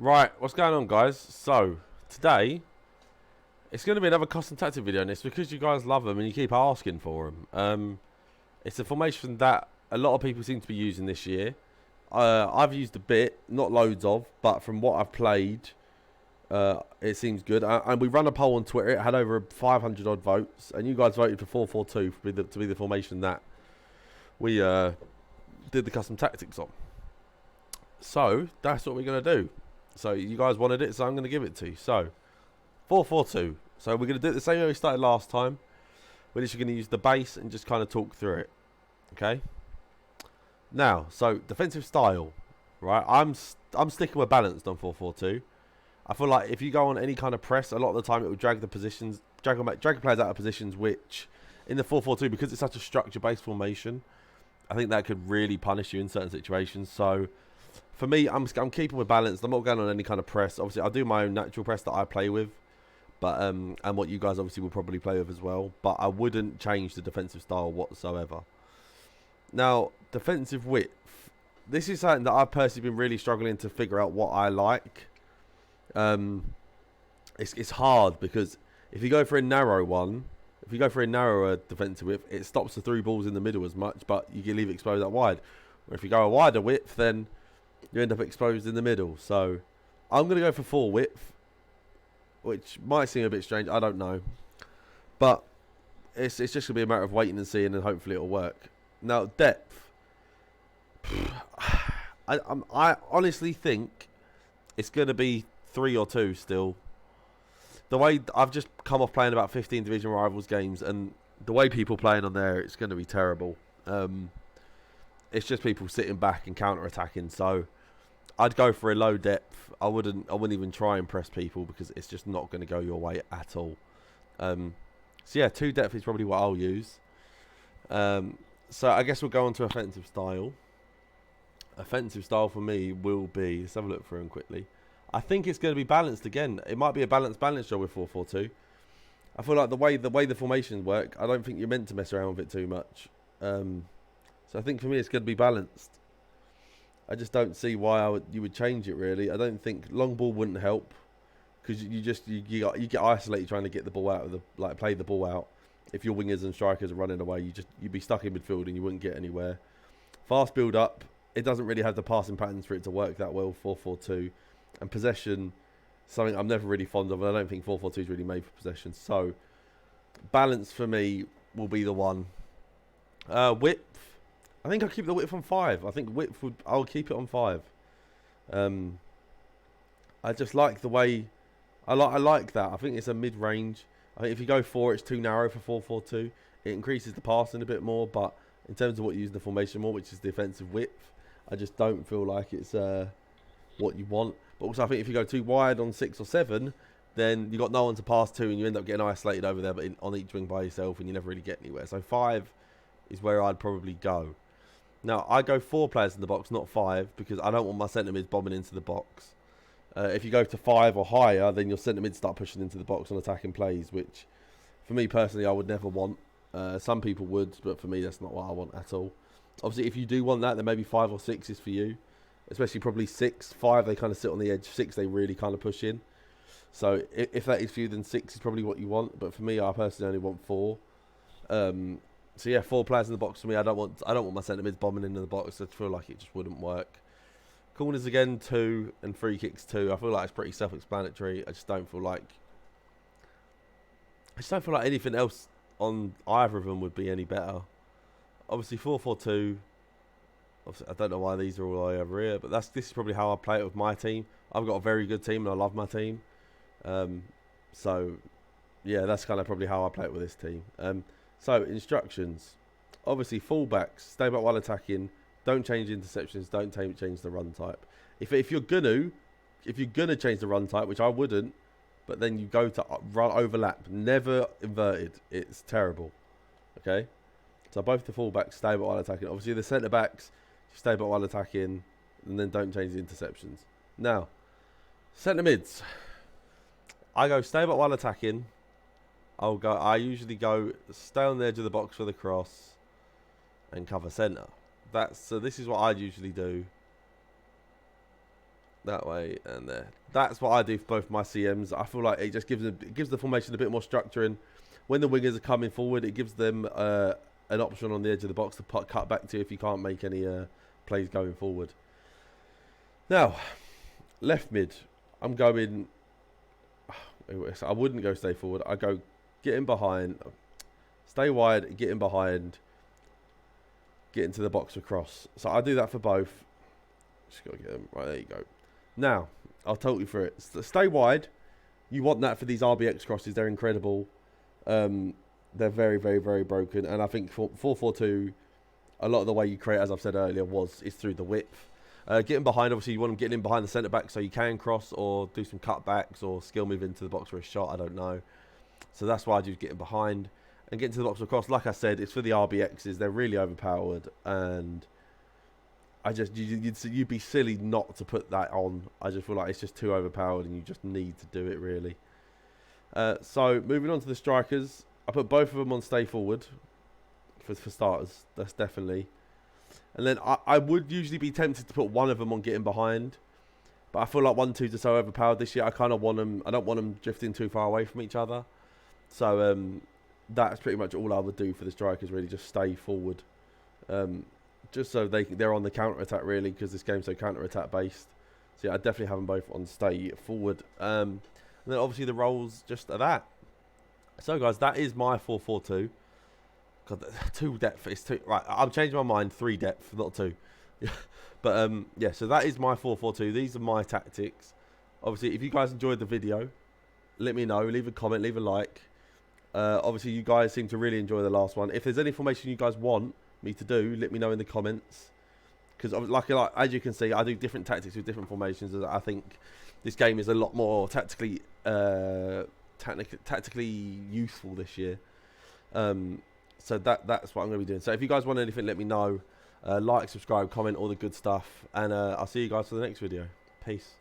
Right, what's going on, guys? So, today, it's going to be another custom tactic video, and it's because you guys love them and you keep asking for them. It's a formation that a lot of people seem to be using this year. I've used a bit, not loads of, but from what I've played, it seems good. And we ran a poll on Twitter, it had over 500 odd votes, and you guys voted for 4-4-2 to be the formation that we did the custom tactics on. So, that's what we're going to do. So you guys wanted it, so I'm going to give it to you. So 4-4-2. So we're going to do it the same way we started last time. We're just going to use the base and just kind of talk through it. Okay. Now, so defensive style, right? I'm sticking with balanced on 4-4-2. I feel like if you go on any kind of press, a lot of the time it will drag the positions, drag players out of positions, which in the 4-4-2, because it's such a structure-based formation, I think that could really punish you in certain situations. So for me, I'm keeping with balance. I'm not going on any kind of press. Obviously, I do my own natural press that I play with, but and what you guys obviously will probably play with as well. But I wouldn't change the defensive style whatsoever. Now, defensive width. This is something that I've personally been really struggling to figure out what I like. It's hard because if you go for a narrow one, if you go for a narrower defensive width, it stops the through balls in the middle as much, but you can leave it exposed out wide. Or if you go a wider width, then you end up exposed in the middle. So I'm going to go for full width, which might seem a bit strange. I don't know. But it's just going to be a matter of waiting and seeing, and hopefully it'll work. Now, depth. I honestly think it's going to be 3 or 2 still. The way I've just come off playing about 15 Division Rivals games, and the way people playing on there, it's going to be terrible. It's just people sitting back and counter-attacking. So I'd go for a low depth. I wouldn't even try and press people because it's just not going to go your way at all. So yeah, 2 depth is probably what I'll use. So I guess we'll go on to offensive style. Offensive style for me will be, let's have a look through them quickly. I think it's going to be balanced again. It might be a balanced job with 4-4-2. I feel like the way the formations work, I don't think you're meant to mess around with it too much. So I think for me it's going to be balanced. I just don't see why you would change it really. I don't think long ball wouldn't help because you get isolated trying to get the ball out of the play the ball out. If your wingers and strikers are running away, you'd be stuck in midfield and you wouldn't get anywhere. Fast build up, it doesn't really have the passing patterns for it to work that well. 4-4-2 and possession, something I'm never really fond of. And I don't think 4-4-2 is really made for possession. So balance for me will be the one. Width. I think I'll keep the width on 5. I think I'll keep it on 5. I just like the way I like that. I think it's a mid-range. I think if you go 4, it's too narrow for 4-4-2. It increases the passing a bit more, but in terms of what you use the formation more, which is defensive width, I just don't feel like it's what you want. But also, I think if you go too wide on 6 or 7, then you got no one to pass to, and you end up getting isolated over there, but on each wing by yourself, and you never really get anywhere. So 5 is where I'd probably go. Now, I go 4 players in the box, not 5, because I don't want my centre mids bombing into the box. If you go to 5 or higher, then your centre mids start pushing into the box on attacking plays, which, for me personally, I would never want. Some people would, but for me, that's not what I want at all. Obviously, if you do want that, then maybe 5 or 6 is for you. Especially probably 6. 5, they kind of sit on the edge. 6, they really kind of push in. So if that is for you, then 6 is probably what you want. But for me, I personally only want 4. So yeah, 4 players in the box for me. I don't want my centre mids bombing into the box. I feel like it just wouldn't work. Corners again 2 and free kicks 2. I feel like it's pretty self-explanatory. I just don't feel like anything else on either of them would be any better. Obviously 4-4-2. I don't know why these are all over here, but this is probably how I play it with my team. I've got a very good team and I love my team. So yeah, that's kind of probably how I play it with this team. So instructions. Obviously fullbacks, stay back while attacking. Don't change interceptions. Don't change the run type. If you're gonna change the run type, which I wouldn't, but then you go to run overlap, never inverted. It's terrible. Okay. So both the fullbacks stay back while attacking. Obviously the centre backs stay back while attacking, and then don't change the interceptions. Now, centre mids. I go stay back while attacking. I usually go stay on the edge of the box for the cross, and cover centre. So this is what I'd usually do. that way and there. That's what I do for both my CMs. I feel like it just gives the formation a bit more structure, and when the wingers are coming forward, it gives them an option on the edge of the box to cut back to if you can't make any plays going forward. Now, left mid, I'm going. I wouldn't go stay forward. I go get in behind, stay wide, get in behind, get into the box across. So I do that for both. Just got to get them right. There you go. Now I'll talk you through it. Stay wide. You want that for these RBX crosses. They're incredible. They're very, very, very broken. And I think 4-4-2, a lot of the way you create, as I've said earlier, is through the width. Getting behind, obviously, you want them getting in behind the centre back so you can cross or do some cutbacks or skill move into the box for a shot. I don't know. So that's why I do getting behind and getting to the box across. Like I said, it's for the RBXs. They're really overpowered, and I just you'd be silly not to put that on. I just feel like it's just too overpowered, and you just need to do it really. So moving on to the strikers, I put both of them on stay forward for starters. That's definitely. And then I would usually be tempted to put one of them on getting behind, but I feel like 1-2s are so overpowered this year. I kind of want them. I don't want them drifting too far away from each other. So that's pretty much all I would do for the strikers. Really, just stay forward, just so they're on the counter attack really, because this game's so counter attack based. So yeah, I definitely have them both on stay forward. And then obviously the roles just are that. So guys, that is my 4-4-2. God, 2 depth is 2. Right, I'm changing my mind. 3 depth, not 2. But yeah, so that is my 4-4-2. These are my tactics. Obviously, if you guys enjoyed the video, let me know. Leave a comment, leave a like. Obviously, you guys seem to really enjoy the last one. If there's any formation you guys want me to do, let me know in the comments. Because like as you can see, I do different tactics with different formations. I think this game is a lot more tactically useful this year. So that's what I'm going to be doing. So if you guys want anything, let me know. Like, subscribe, comment, all the good stuff. And I'll see you guys for the next video. Peace.